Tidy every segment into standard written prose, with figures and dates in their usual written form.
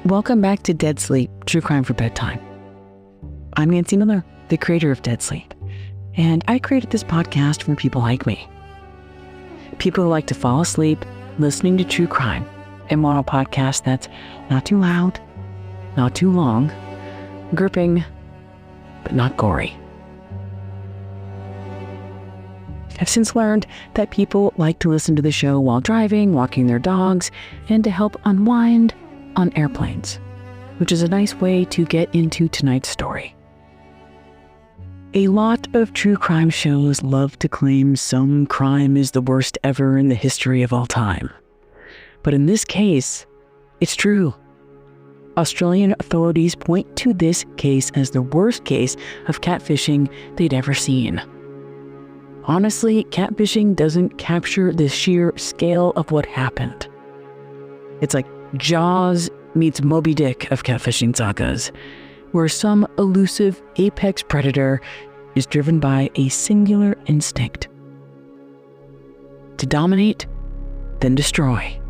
Welcome back to Dead Sleep, True Crime for Bedtime. I'm Nancy Miller, the creator of Dead Sleep, and I created this podcast for people like me. People who like to fall asleep listening to true crime and want a podcast that's not too loud, not too long, gripping, but not gory. I've since learned that people like to listen to the show while driving, walking their dogs, and to help unwind on airplanes, which is a nice way to get into tonight's story. A lot of true crime shows love to claim some crime is the worst ever in the history of all time. But in this case, it's true. Australian authorities point to this case as the worst case of catfishing they'd ever seen. Honestly, catfishing doesn't capture the sheer scale of what happened. It's like Jaws meets Moby Dick of catfishing sagas, where some elusive apex predator is driven by a singular instinct: to dominate, then destroy.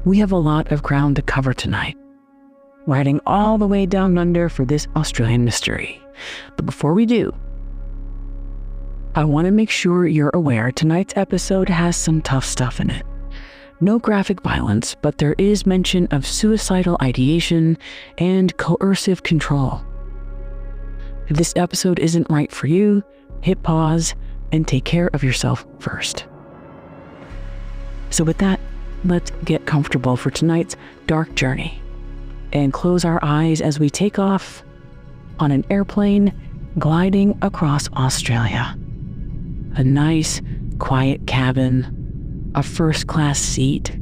We have a lot of ground to cover tonight, riding all the way down under for this Australian mystery. But before we do, I want to make sure you're aware tonight's episode has some tough stuff in it. No graphic violence, but there is mention of suicidal ideation and coercive control. If this episode isn't right for you, hit pause and take care of yourself first. So with that, let's get comfortable for tonight's dark journey and close our eyes as we take off on an airplane gliding across Australia. A nice, quiet cabin, a first-class seat,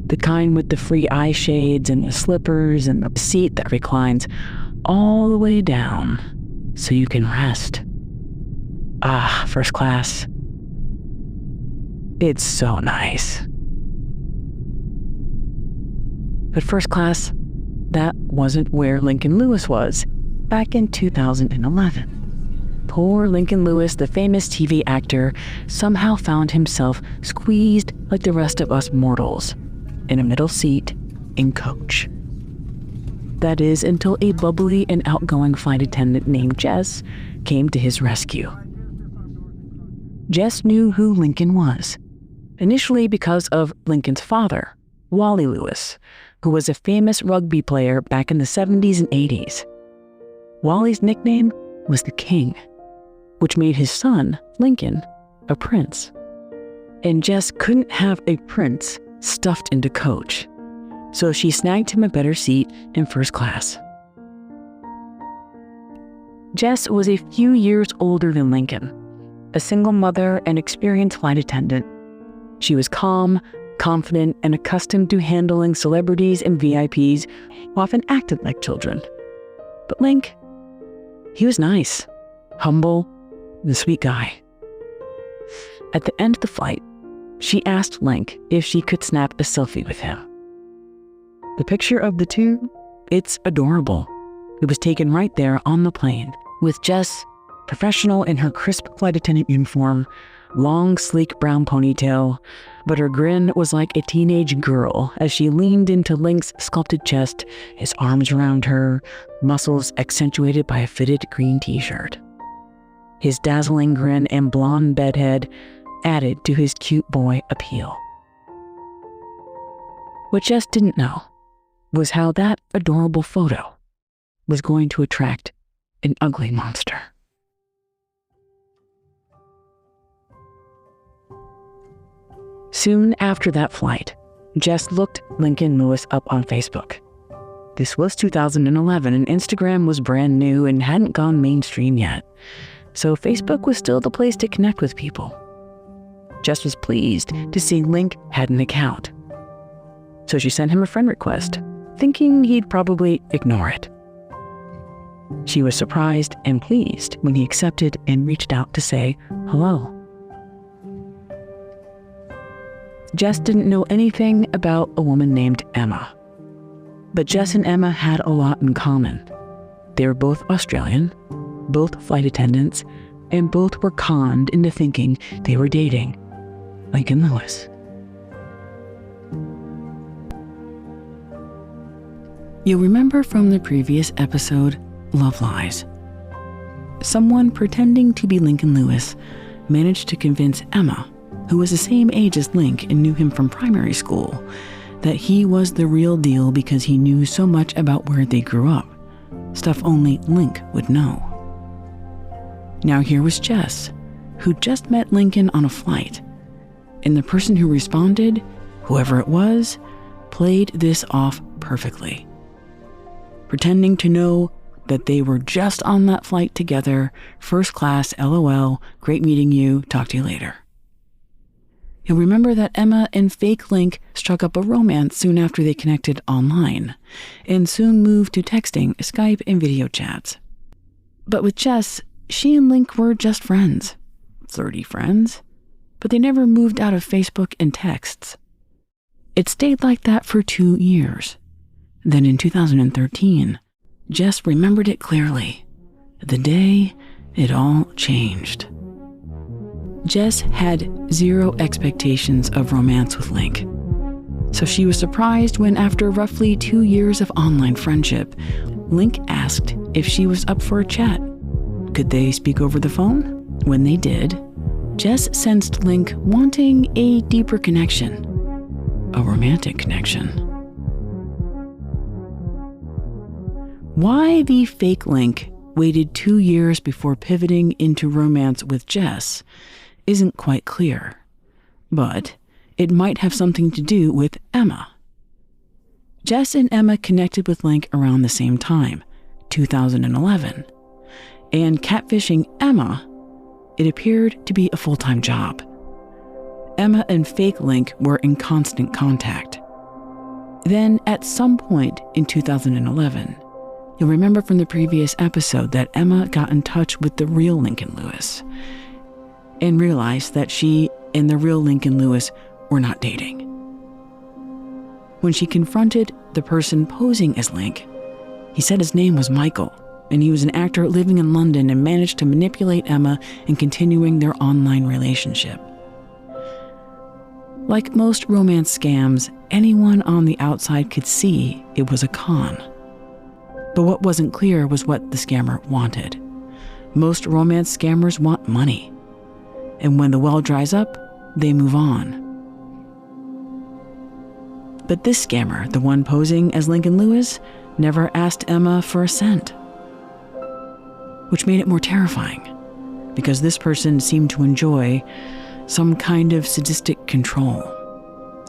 the kind with the free eye shades and the slippers and the seat that reclines all the way down so you can rest. Ah, first class. It's so nice. But first class, that wasn't where Lincoln Lewis was back in 2011. Poor Lincoln Lewis, the famous TV actor, somehow found himself squeezed like the rest of us mortals in a middle seat in coach. That is, until a bubbly and outgoing flight attendant named Jess came to his rescue. Jess knew who Lincoln was, initially because of Lincoln's father, Wally Lewis, who was a famous rugby player back in the 70s and 80s. Wally's nickname was the King, which made his son, Lincoln, a prince. And Jess couldn't have a prince stuffed into coach, so she snagged him a better seat in first class. Jess was a few years older than Lincoln, a single mother and experienced flight attendant. She was calm, confident, and accustomed to handling celebrities and VIPs who often acted like children. But Link, he was nice, humble, and a sweet guy. At the end of the flight, she asked Link if she could snap a selfie with him. The picture of the two, it's adorable. It was taken right there on the plane, with Jess, professional in her crisp flight attendant uniform, long, sleek brown ponytail, but her grin was like a teenage girl as she leaned into Link's sculpted chest, his arms around her, muscles accentuated by a fitted green t-shirt. His dazzling grin and blonde bedhead added to his cute boy appeal. What Jess didn't know was how that adorable photo was going to attract an ugly monster. Soon after that flight, Jess looked Lincoln Lewis up on Facebook. This was 2011 and Instagram was brand new and hadn't gone mainstream yet, so Facebook was still the place to connect with people. Jess was pleased to see Link had an account, so she sent him a friend request, thinking he'd probably ignore it. She was surprised and pleased when he accepted and reached out to say hello. Jess didn't know anything about a woman named Emma, but Jess and Emma had a lot in common. They were both Australian, both flight attendants, and both were conned into thinking they were dating Lincoln Lewis. You'll remember from the previous episode, Love Lies. Someone pretending to be Lincoln Lewis managed to convince Emma, who was the same age as Link and knew him from primary school, that he was the real deal because he knew so much about where they grew up, stuff only Link would know. Now here was Jess, who just met Lincoln on a flight, and the person who responded, whoever it was, played this off perfectly, pretending to know that they were just on that flight together, first class, LOL, great meeting you, talk to you later. You'll remember that Emma and fake Link struck up a romance soon after they connected online, and soon moved to texting, Skype, and video chats. But with Jess, she and Link were just friends, flirty friends, but they never moved out of Facebook and texts. It stayed like that for 2 years. Then in 2013, Jess remembered it clearly, the day it all changed. Jess had zero expectations of romance with Link, so she was surprised when, after roughly 2 years of online friendship, Link asked if she was up for a chat. Could they speak over the phone? When they did, Jess sensed Link wanting a deeper connection, a romantic connection. Why the fake Link waited 2 years before pivoting into romance with Jess isn't quite clear, but it might have something to do with Emma. Jess and Emma connected with Link around the same time, 2011, and catfishing Emma, it appeared to be a full-time job. Emma and fake Link were in constant contact. Then, at some point in 2011, you'll remember from the previous episode that Emma got in touch with the real Lincoln Lewis and realized that she and the real Lincoln Lewis were not dating. When she confronted the person posing as Link, he said his name was Michael, and he was an actor living in London and managed to manipulate Emma in continuing their online relationship. Like most romance scams, anyone on the outside could see it was a con. But what wasn't clear was what the scammer wanted. Most romance scammers want money, and when the well dries up, they move on. But this scammer, the one posing as Lincoln Lewis, never asked Emma for a cent, which made it more terrifying, because this person seemed to enjoy some kind of sadistic control,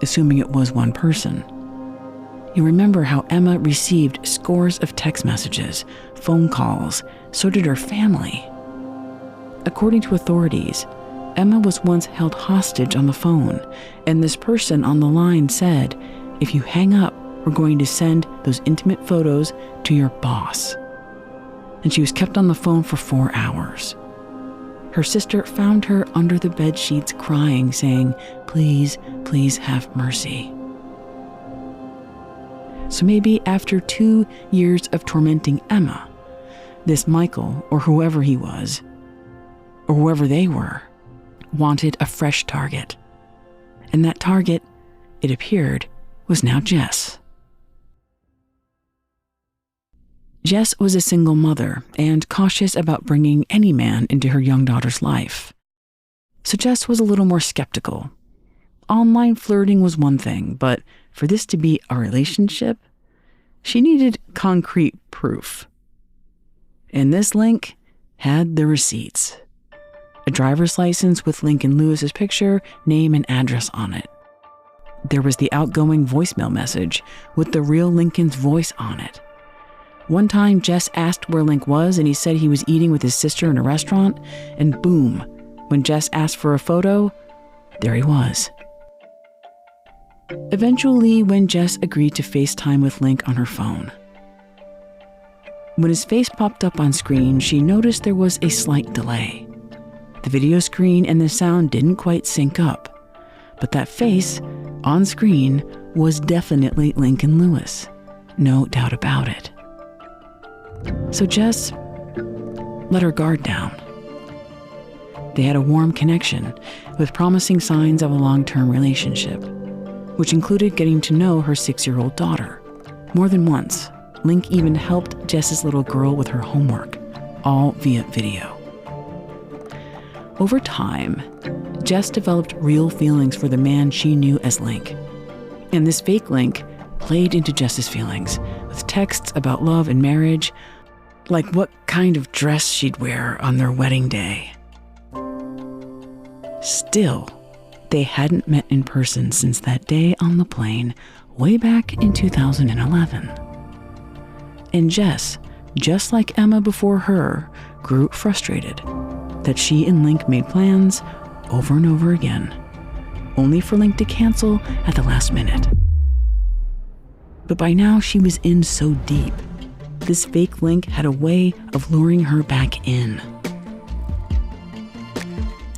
assuming it was one person. You remember how Emma received scores of text messages, phone calls, so did her family. According to authorities, Emma was once held hostage on the phone, and this person on the line said, "If you hang up, we're going to send those intimate photos to your boss." And she was kept on the phone for 4 hours. Her sister found her under the bed sheets crying, saying, "Please, please have mercy." So maybe after 2 years of tormenting Emma, this Michael, or whoever he was, or whoever they were, wanted a fresh target. And that target, it appeared, was now Jess. Jess was a single mother and cautious about bringing any man into her young daughter's life. So Jess was a little more skeptical. Online flirting was one thing, but for this to be a relationship, she needed concrete proof. And this Link had the receipts. A driver's license with Lincoln Lewis's picture, name, and address on it. There was the outgoing voicemail message with the real Lincoln's voice on it. One time, Jess asked where Link was, and he said he was eating with his sister in a restaurant, and boom, when Jess asked for a photo, there he was. Eventually, when Jess agreed to FaceTime with Link on her phone, when his face popped up on screen, she noticed there was a slight delay. The video screen and the sound didn't quite sync up, but that face on screen was definitely Lincoln Lewis, no doubt about it. So Jess let her guard down. They had a warm connection with promising signs of a long-term relationship, which included getting to know her 6-year-old daughter more than once, Link even helped Jess's little girl with her homework, all via video. Over time, Jess developed real feelings for the man she knew as Link. And this fake Link played into Jess's feelings with texts about love and marriage, like what kind of dress she'd wear on their wedding day. Still, they hadn't met in person since that day on the plane way back in 2011. And Jess, just like Emma before her, grew frustrated that she and Link made plans over and over again, only for Link to cancel at the last minute. But by now she was in so deep, this fake Link had a way of luring her back in.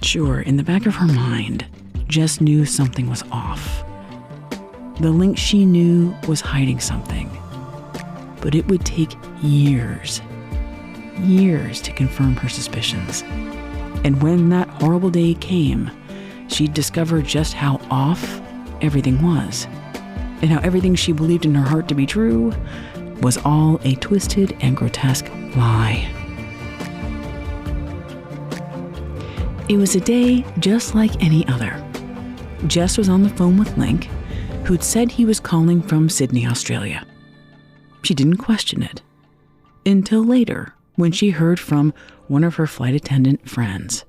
Sure, in the back of her mind, Jess knew something was off. The Link she knew was hiding something, but it would take years to confirm her suspicions. And when that horrible day came, she'd discover just how off everything was, and how everything she believed in her heart to be true was all a twisted and grotesque lie. It was a day just like any other. Jess was on the phone with Link, who'd said he was calling from Sydney, Australia. She didn't question it, until later, when she heard from one of her flight attendant friends.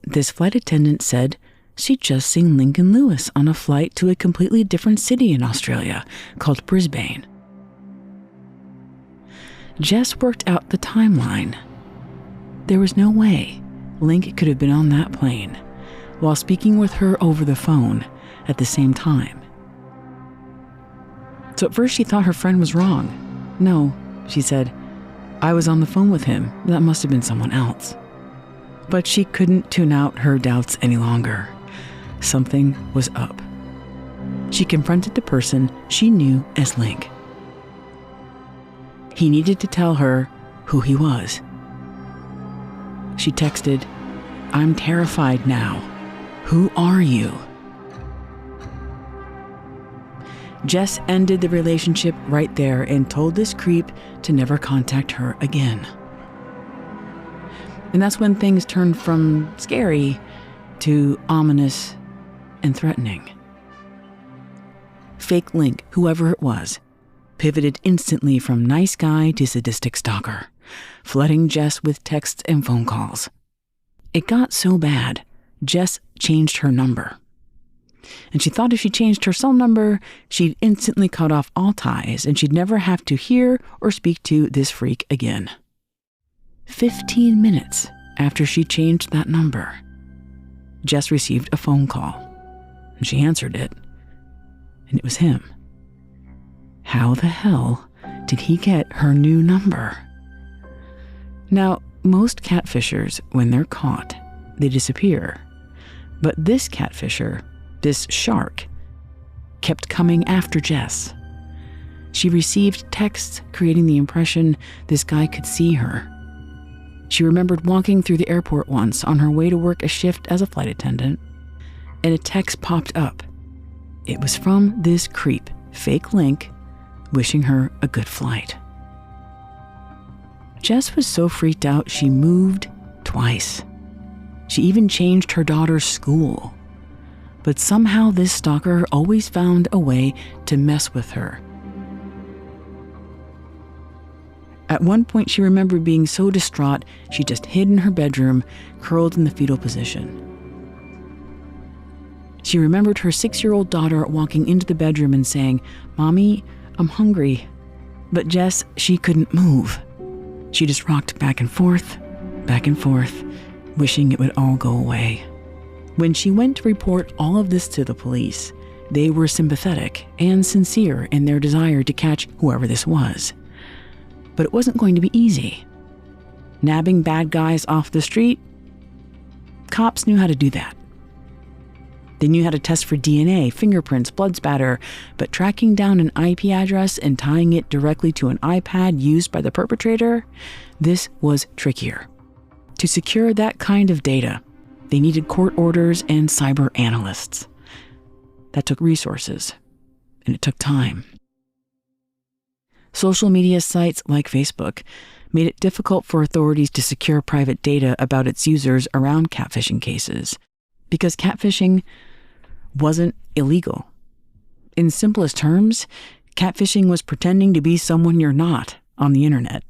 This flight attendant said she'd just seen Lincoln Lewis on a flight to a completely different city in Australia called Brisbane. Jess worked out the timeline. There was no way Link could have been on that plane while speaking with her over the phone at the same time. So at first she thought her friend was wrong. No, she said, I was on the phone with him. That must have been someone else. But she couldn't tune out her doubts any longer. Something was up. She confronted the person she knew as Link. He needed to tell her who he was. She texted, I'm terrified now. Who are you? Jess ended the relationship right there and told this creep to never contact her again. And that's when things turned from scary to ominous and threatening. Fake Link, whoever it was, pivoted instantly from nice guy to sadistic stalker, flooding Jess with texts and phone calls. It got so bad, Jess changed her number. And she thought if she changed her cell number, she'd instantly cut off all ties and she'd never have to hear or speak to this freak again. 15 minutes after she changed that number, Jess received a phone call, and she answered it, and it was him. How the hell did he get her new number? Now, most catfishers, when they're caught, they disappear. But this catfisher, this shark, kept coming after Jess. She received texts creating the impression this guy could see her. She remembered walking through the airport once on her way to work a shift as a flight attendant, and a text popped up. It was from this creep, fake Link, wishing her a good flight. Jess was so freaked out she moved twice. She even changed her daughter's school. But somehow this stalker always found a way to mess with her. At one point, she remembered being so distraught, she just hid in her bedroom, curled in the fetal position. She remembered her 6-year-old daughter walking into the bedroom and saying, "Mommy, I'm hungry." But Jess, she couldn't move. She just rocked back and forth, wishing it would all go away. When she went to report all of this to the police, they were sympathetic and sincere in their desire to catch whoever this was. But it wasn't going to be easy. Nabbing bad guys off the street? Cops knew how to do that. They knew how to test for DNA, fingerprints, blood spatter, but tracking down an IP address and tying it directly to an iPad used by the perpetrator, this was trickier. To secure that kind of data, they needed court orders and cyber analysts. That took resources, and it took time. Social media sites like Facebook made it difficult for authorities to secure private data about its users around catfishing cases, because catfishing wasn't illegal. In simplest terms, catfishing was pretending to be someone you're not on the internet.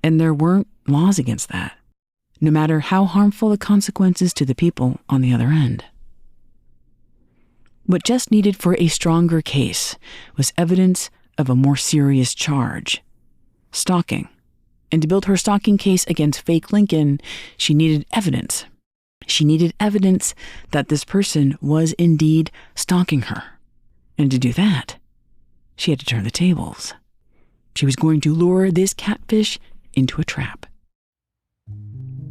And there weren't laws against that, no matter how harmful the consequences to the people on the other end. What Jess needed for a stronger case was evidence of a more serious charge: stalking. And to build her stalking case against fake Lincoln, she needed evidence. She needed evidence that this person was indeed stalking her. And to do that, she had to turn the tables. She was going to lure this catfish into a trap.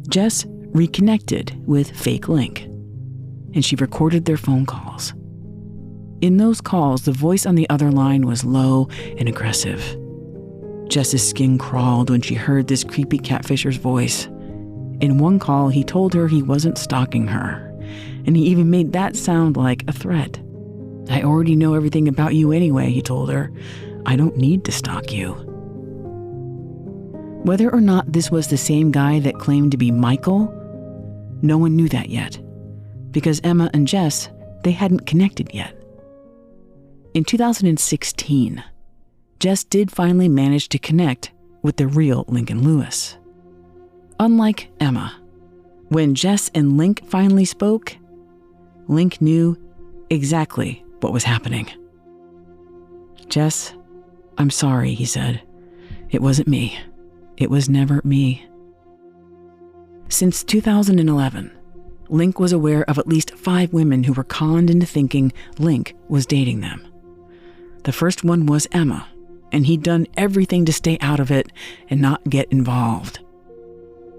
Jess reconnected with fake Link, and she recorded their phone calls. In those calls, the voice on the other line was low and aggressive. Jess's skin crawled when she heard this creepy catfisher's voice. In one call, he told her he wasn't stalking her, and he even made that sound like a threat. "I already know everything about you anyway," he told her. "I don't need to stalk you." Whether or not this was the same guy that claimed to be Michael, no one knew that yet, because Emma and Jess, they hadn't connected yet. In 2016, Jess did finally manage to connect with the real Lincoln Lewis. Unlike Emma, when Jess and Link finally spoke, Link knew exactly what was happening. "Jess, I'm sorry," he said. "It wasn't me. It was never me." Since 2011, Link was aware of at least 5 women who were conned into thinking Link was dating them. The first one was Emma, and he'd done everything to stay out of it and not get involved.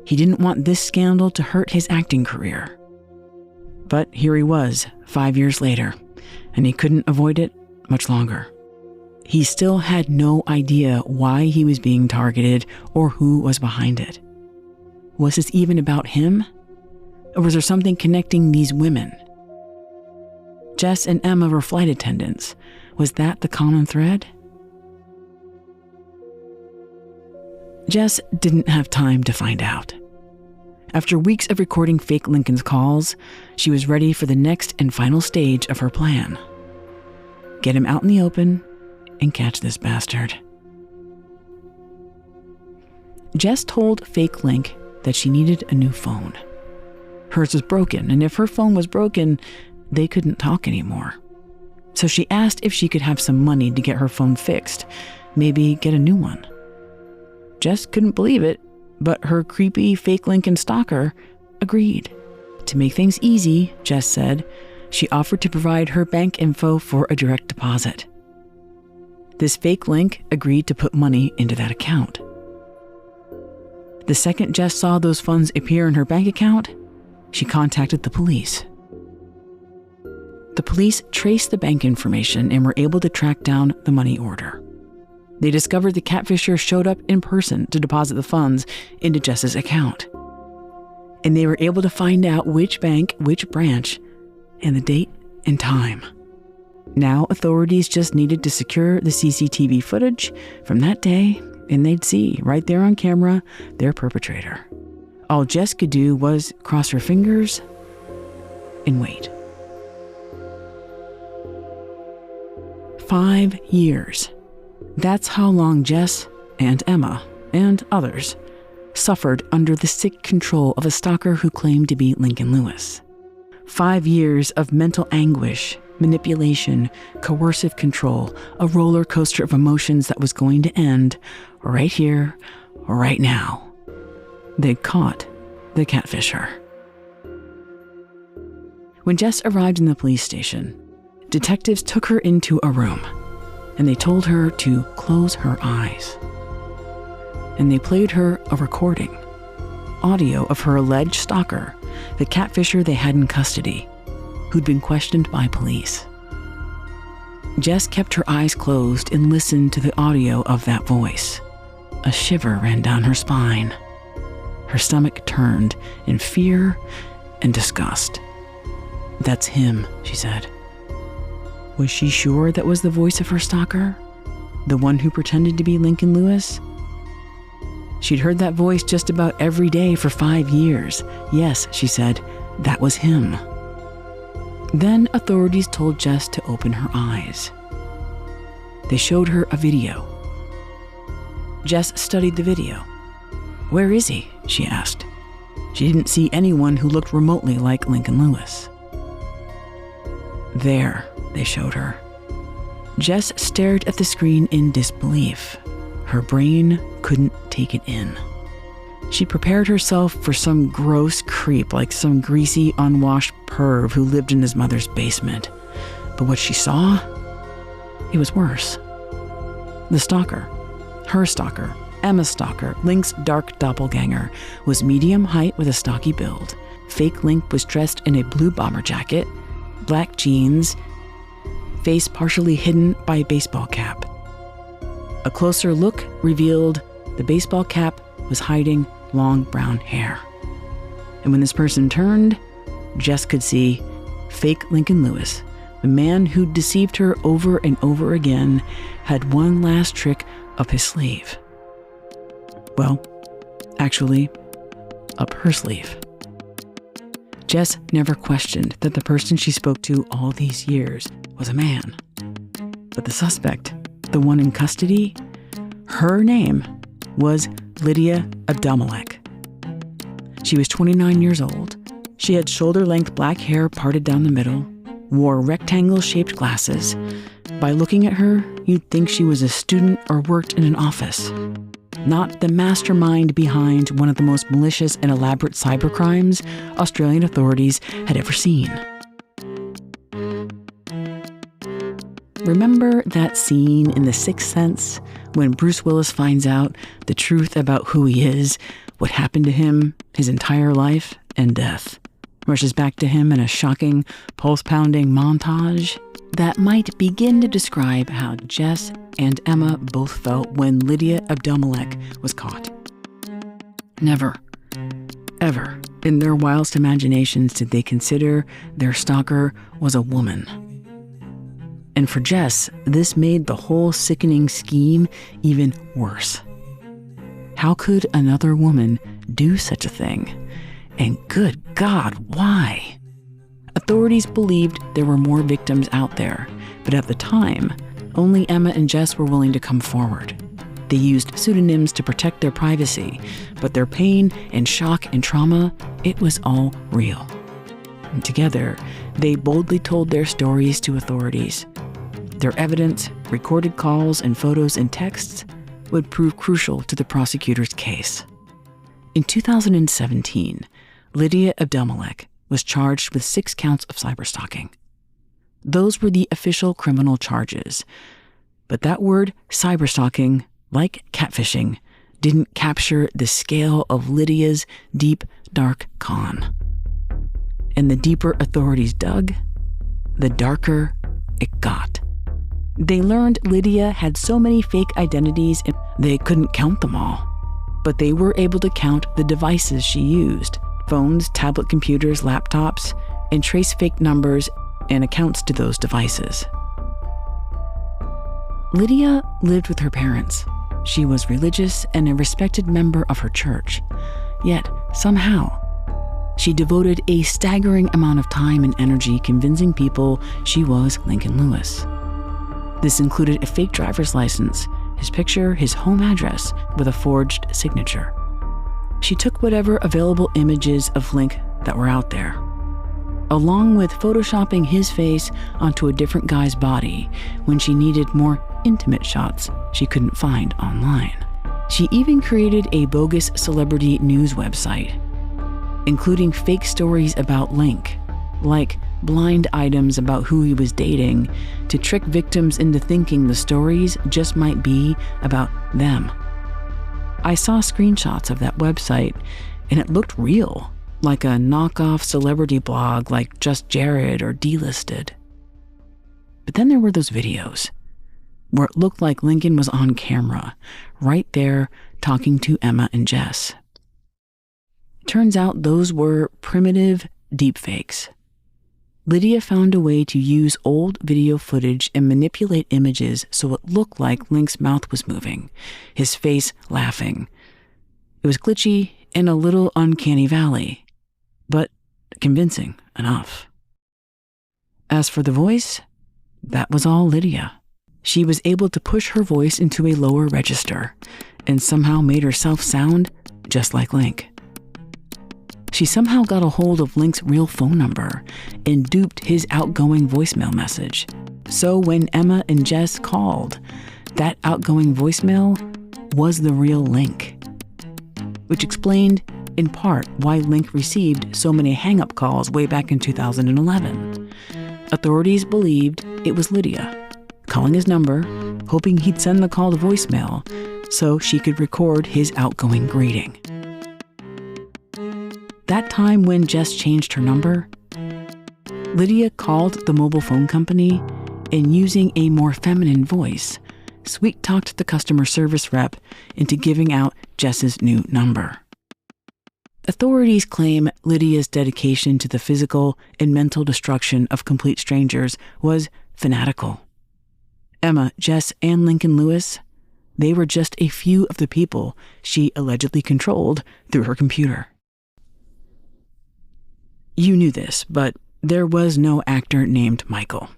He didn't want this scandal to hurt his acting career. But here he was, 5 years later, and he couldn't avoid it much longer. He still had no idea why he was being targeted or who was behind it. Was this even about him? Or was there something connecting these women? Jess and Emma were flight attendants. Was that the common thread? Jess didn't have time to find out. After weeks of recording fake Lincoln's calls, she was ready for the next and final stage of her plan. Get him out in the open and catch this bastard. Jess told fake Link that she needed a new phone. Hers was broken, and if her phone was broken, they couldn't talk anymore. So she asked if she could have some money to get her phone fixed, maybe get a new one. Jess couldn't believe it, but her creepy fake Lincoln stalker agreed. To make things easy, Jess said, she offered to provide her bank info for a direct deposit. This fake Link agreed to put money into that account. The second Jess saw those funds appear in her bank account, she contacted the police. The police traced the bank information and were able to track down the money order. They discovered the catfisher showed up in person to deposit the funds into Jess's account. And they were able to find out which bank, which branch, and the date and time. Now authorities just needed to secure the CCTV footage from that day, and they'd see right there on camera their perpetrator. All Jess could do was cross her fingers and wait. 5 years. That's how long Jess and Emma and others suffered under the sick control of a stalker who claimed to be Lincoln Lewis. 5 years of mental anguish, manipulation, coercive control, a roller coaster of emotions that was going to end right here, right now. They caught the catfisher. When Jess arrived in the police station, detectives took her into a room, and they told her to close her eyes. And they played her a recording, audio of her alleged stalker, the catfisher they had in custody, who'd been questioned by police. Jess kept her eyes closed and listened to the audio of that voice. A shiver ran down her spine. Her stomach turned in fear and disgust. "That's him," she said. Was she sure that was the voice of her stalker? The one who pretended to be Lincoln Lewis? She'd heard that voice just about every day for 5 years. Yes, she said, that was him. Then authorities told Jess to open her eyes. They showed her a video. Jess studied the video. "Where is he?" she asked. She didn't see anyone who looked remotely like Lincoln Lewis. "There," they showed her. Jess stared at the screen in disbelief. Her brain couldn't take it in. She prepared herself for some gross creep, like some greasy, unwashed perv who lived in his mother's basement. But what she saw, it was worse. The stalker, her stalker, Emma's stalker, Link's dark doppelganger, was medium height with a stocky build. Fake Link was dressed in a blue bomber jacket, black jeans, face partially hidden by a baseball cap. A closer look revealed the baseball cap was hiding long brown hair. And when this person turned, Jess could see fake Lincoln Lewis, the man who'd deceived her over and over again, had one last trick up his sleeve. Well, actually, up her sleeve. Jess never questioned that the person she spoke to all these years was a man. But the suspect, the one in custody, her name was Lydia Abdelmalek. She was 29 years old. She had shoulder-length black hair parted down the middle, wore rectangle-shaped glasses. By looking at her, you'd think she was a student or worked in an office. Not the mastermind behind one of the most malicious and elaborate cybercrimes Australian authorities had ever seen. Remember that scene in The Sixth Sense when Bruce Willis finds out the truth about who he is, what happened to him, his entire life, and death? Rushes back to him in a shocking, pulse-pounding montage that might begin to describe how Jess and Emma both felt when Lydia Abdelmalek was caught. Never, ever, in their wildest imaginations did they consider their stalker was a woman. And for Jess, this made the whole sickening scheme even worse. How could another woman do such a thing? And good God, why? Authorities believed there were more victims out there, but at the time, only Emma and Jess were willing to come forward. They used pseudonyms to protect their privacy, but their pain and shock and trauma, it was all real. And together, they boldly told their stories to authorities. Their evidence, recorded calls and photos and texts, would prove crucial to the prosecutor's case. In 2017, Lydia Abdelmalek was charged with 6 counts of cyberstalking. Those were the official criminal charges. But that word, cyberstalking, like catfishing, didn't capture the scale of Lydia's deep, dark con. And the deeper authorities dug, the darker it got. They learned Lydia had so many fake identities and they couldn't count them all. But they were able to count the devices she used: phones, tablet computers, laptops, and trace fake numbers and accounts to those devices. Lydia lived with her parents. She was religious and a respected member of her church. Yet, somehow, she devoted a staggering amount of time and energy convincing people she was Lincoln Lewis. This included a fake driver's license, his picture, his home address, with a forged signature. She took whatever available images of Link that were out there, along with photoshopping his face onto a different guy's body when she needed more intimate shots she couldn't find online. She even created a bogus celebrity news website, including fake stories about Link, like blind items about who he was dating, to trick victims into thinking the stories just might be about them. I saw screenshots of that website, and it looked real, like a knockoff celebrity blog like Just Jared or Delisted. But then there were those videos, where it looked like Lincoln was on camera, right there talking to Emma and Jess. Turns out those were primitive deepfakes. Lydia found a way to use old video footage and manipulate images so it looked like Link's mouth was moving, his face laughing. It was glitchy and a little uncanny valley, but convincing enough. As for the voice, that was all Lydia. She was able to push her voice into a lower register and somehow made herself sound just like Link. She somehow got a hold of Link's real phone number and duped his outgoing voicemail message. So when Emma and Jess called, that outgoing voicemail was the real Link, which explained, in part, why Link received so many hang-up calls way back in 2011. Authorities believed it was Lydia, calling his number, hoping he'd send the call to voicemail so she could record his outgoing greeting. That time when Jess changed her number, Lydia called the mobile phone company and, using a more feminine voice, sweet-talked the customer service rep into giving out Jess's new number. Authorities claim Lydia's dedication to the physical and mental destruction of complete strangers was fanatical. Emma, Jess, and Lincoln Lewis, they were just a few of the people she allegedly controlled through her computer. You knew this, but there was no actor named Michael.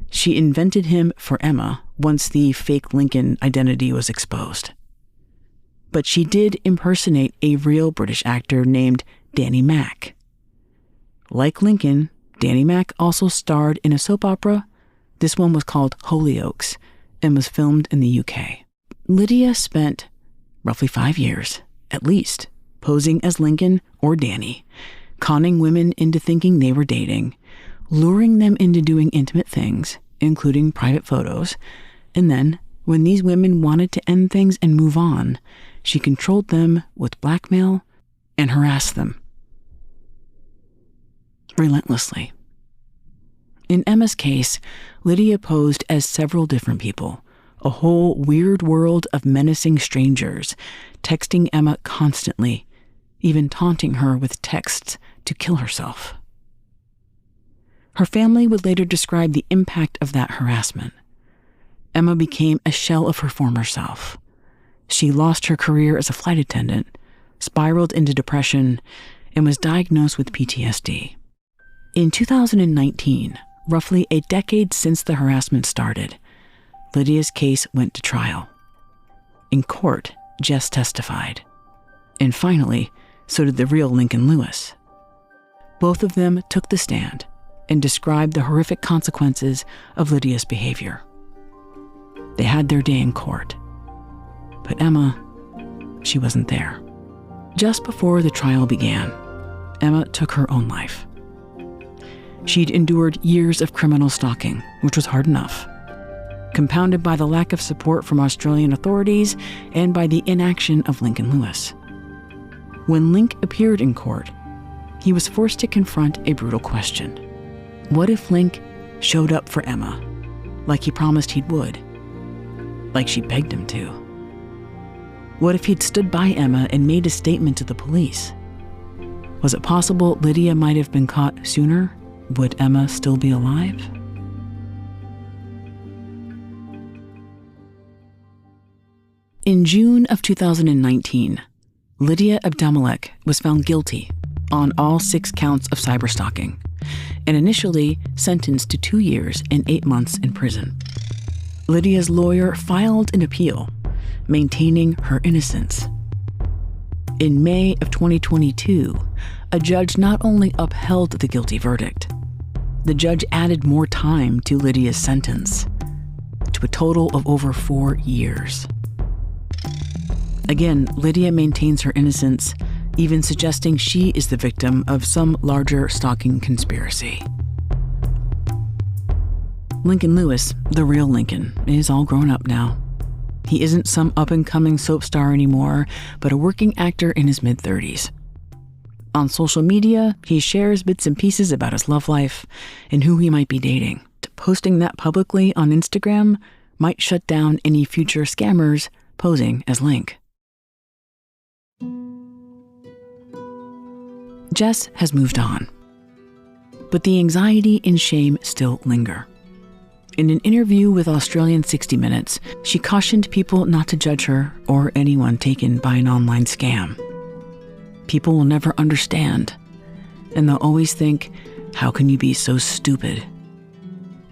She invented him for Emma once the fake Lincoln identity was exposed. But she did impersonate a real British actor named Danny Mac. Like Lincoln, Danny Mac also starred in a soap opera. This one was called Hollyoaks and was filmed in the UK. Lydia spent roughly 5 years, at least, posing as Lincoln or Danny, conning women into thinking they were dating, luring them into doing intimate things, including private photos, and then, when these women wanted to end things and move on, she controlled them with blackmail and harassed them relentlessly. In Emma's case, Lydia posed as several different people, a whole weird world of menacing strangers, texting Emma constantly, even taunting her with texts to kill herself. Her family would later describe the impact of that harassment. Emma became a shell of her former self. She lost her career as a flight attendant, spiraled into depression, and was diagnosed with PTSD. In 2019, roughly a decade since the harassment started, Lydia's case went to trial. In court, Jess testified. And finally, so did the real Lincoln Lewis. Both of them took the stand and described the horrific consequences of Lydia's behavior. They had their day in court. But Emma, she wasn't there. Just before the trial began, Emma took her own life. She'd endured years of criminal stalking, which was hard enough, compounded by the lack of support from Australian authorities and by the inaction of Lincoln Lewis. When Link appeared in court, he was forced to confront a brutal question. What if Link showed up for Emma, like he promised he would, like she begged him to? What if he'd stood by Emma and made a statement to the police? Was it possible Lydia might have been caught sooner? Would Emma still be alive? In June of 2019, Lydia Abdelmalek was found guilty on all 6 counts of cyberstalking and initially sentenced to 2 years and 8 months in prison. Lydia's lawyer filed an appeal, maintaining her innocence. In May of 2022, a judge not only upheld the guilty verdict, the judge added more time to Lydia's sentence, to a total of over 4 years. Again, Lydia maintains her innocence, even suggesting she is the victim of some larger stalking conspiracy. Lincoln Lewis, the real Lincoln, is all grown up now. He isn't some up-and-coming soap star anymore, but a working actor in his mid-30s. On social media, he shares bits and pieces about his love life and who he might be dating. Posting that publicly on Instagram might shut down any future scammers posing as Link. Jess has moved on. but the anxiety and shame still linger. In an interview with Australian 60 Minutes, she cautioned people not to judge her or anyone taken by an online scam. People will never understand, and they'll always think, "How can you be so stupid?"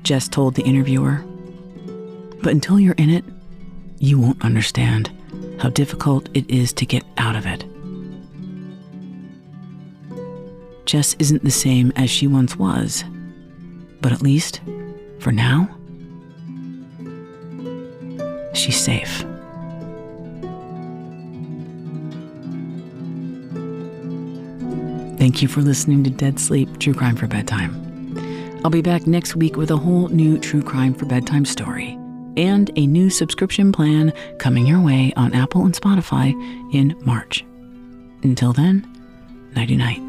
Jess told the interviewer. But until you're in it, you won't understand how difficult it is to get out of it. Jess isn't the same as she once was, but at least, for now, she's safe. Thank you for listening to Dead Sleep, True Crime for Bedtime. I'll be back next week with a whole new True Crime for Bedtime story and a new subscription plan coming your way on Apple and Spotify in March. Until then, nighty-night.